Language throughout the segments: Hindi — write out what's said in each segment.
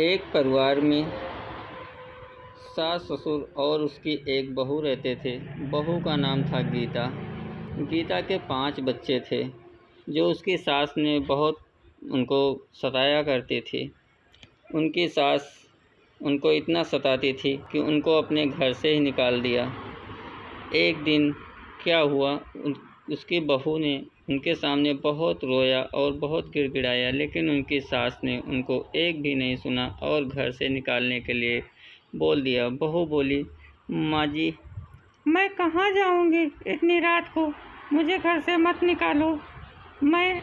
एक परिवार में सास ससुर और उसकी एक बहू रहते थे। बहू का नाम था गीता। गीता के 5 बच्चे थे जो उसकी सास ने बहुत उनको सताया करती थी। उनकी सास उनको इतना सताती थी कि उनको अपने घर से ही निकाल दिया। एक दिन क्या हुआ, उसकी बहू ने उनके सामने बहुत रोया और बहुत गिड़गिड़ाया, लेकिन उनकी सास ने उनको एक भी नहीं सुना और घर से निकालने के लिए बोल दिया। बहू बोली, माँ जी, मैं कहाँ जाऊँगी इतनी रात को, मुझे घर से मत निकालो, मैं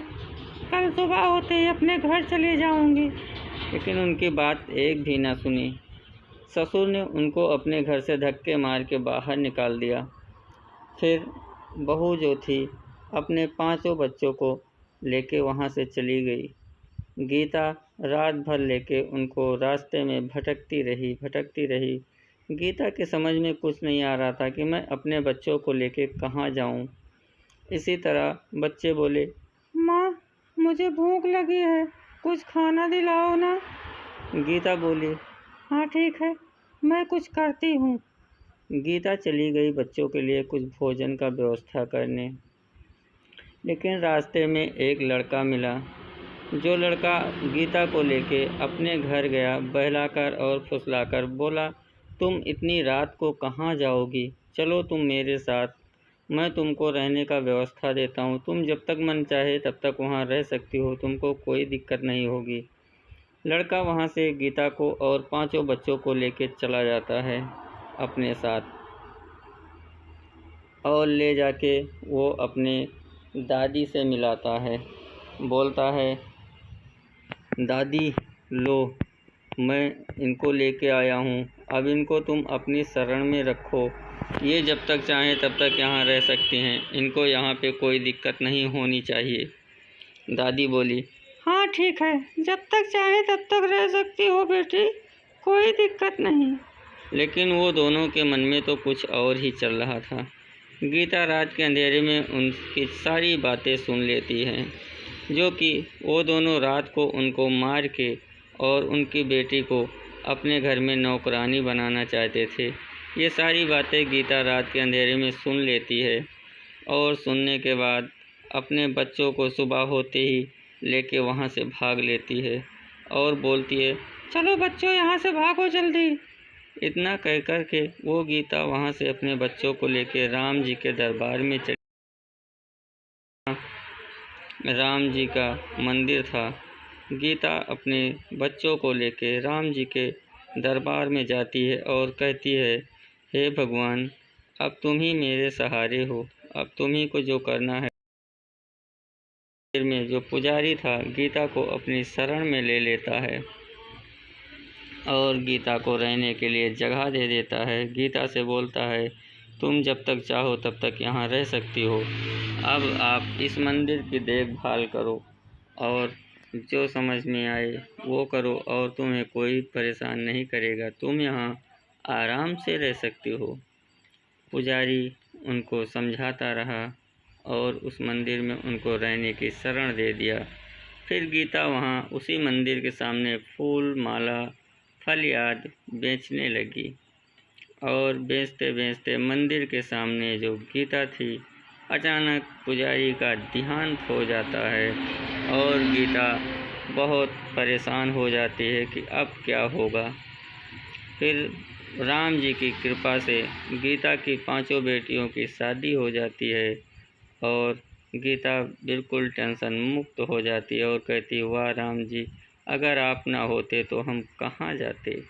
कल सुबह होते ही अपने घर चले जाऊँगी। लेकिन उनकी बात एक भी ना सुनी। ससुर ने उनको अपने घर से धक्के मार के बाहर निकाल दिया। फिर बहू जो थी अपने 5 बच्चों को लेके वहाँ से चली गई। गीता रात भर लेके उनको रास्ते में भटकती रही। गीता के समझ में कुछ नहीं आ रहा था कि मैं अपने बच्चों को लेके कहाँ जाऊँ। इसी तरह बच्चे बोले, माँ, मुझे भूख लगी है, कुछ खाना दिलाओ ना। गीता बोली, हाँ ठीक है, मैं कुछ करती हूँ। गीता चली गई बच्चों के लिए कुछ भोजन का व्यवस्था करने। लेकिन रास्ते में एक लड़का मिला। जो लड़का गीता को लेके अपने घर गया, बहलाकर और फुसलाकर बोला, तुम इतनी रात को कहाँ जाओगी? चलो तुम मेरे साथ, मैं तुमको रहने का व्यवस्था देता हूँ। तुम जब तक मन चाहे तब तक वहाँ रह सकती हो, तुमको कोई दिक्कत नहीं होगी। लड़का वहाँ से गीता को और 5 बच्चों को लेके चला जाता है अपने साथ, और ले जाके वो अपने दादी से मिलाता है। बोलता है, दादी लो, मैं इनको लेके आया हूँ, अब इनको तुम अपनी शरण में रखो। ये जब तक चाहें तब तक यहाँ रह सकती हैं, इनको यहाँ पे कोई दिक्कत नहीं होनी चाहिए। दादी बोली, हाँ ठीक है, जब तक चाहे तब तक रह सकती हो बेटी, कोई दिक्कत नहीं। लेकिन वो दोनों के मन में तो कुछ और ही चल रहा था। गीता रात के अंधेरे में उनकी सारी बातें सुन लेती है, जो कि वो दोनों रात को उनको मार के और उनकी बेटी को अपने घर में नौकरानी बनाना चाहते थे। ये सारी बातें गीता रात के अंधेरे में सुन लेती है और सुनने के बाद अपने बच्चों को सुबह होते ही लेके वहाँ से भाग लेती है और बोलती है, चलो बच्चों, यहाँ से भागो जल्दी। इतना कह कर के वो गीता वहाँ से अपने बच्चों को लेके राम जी के दरबार में चली। राम जी का मंदिर था। गीता अपने बच्चों को लेके राम जी के दरबार में जाती है और कहती है, हे भगवान, अब तुम ही मेरे सहारे हो, अब तुम ही को जो करना है। मंदिर में जो पुजारी था गीता को अपनी शरण में ले लेता है और गीता को रहने के लिए जगह दे देता है। गीता से बोलता है, तुम जब तक चाहो तब तक यहाँ रह सकती हो, अब आप इस मंदिर की देखभाल करो और जो समझ में आए वो करो और तुम्हें कोई परेशान नहीं करेगा, तुम यहाँ आराम से रह सकती हो। पुजारी उनको समझाता रहा और उस मंदिर में उनको रहने की शरण दे दिया। फिर गीता वहाँ उसी मंदिर के सामने फूल, माला, फल आदि बेचने लगी और बेचते बेचते मंदिर के सामने जो गीता थी, अचानक पुजारी का देहांत हो जाता है और गीता बहुत परेशान हो जाती है कि अब क्या होगा। फिर राम जी की कृपा से गीता की 5 बेटियों की शादी हो जाती है और गीता बिल्कुल टेंशन मुक्त हो जाती है और कहती, वाह राम जी, अगर आप ना होते तो हम कहाँ जाते।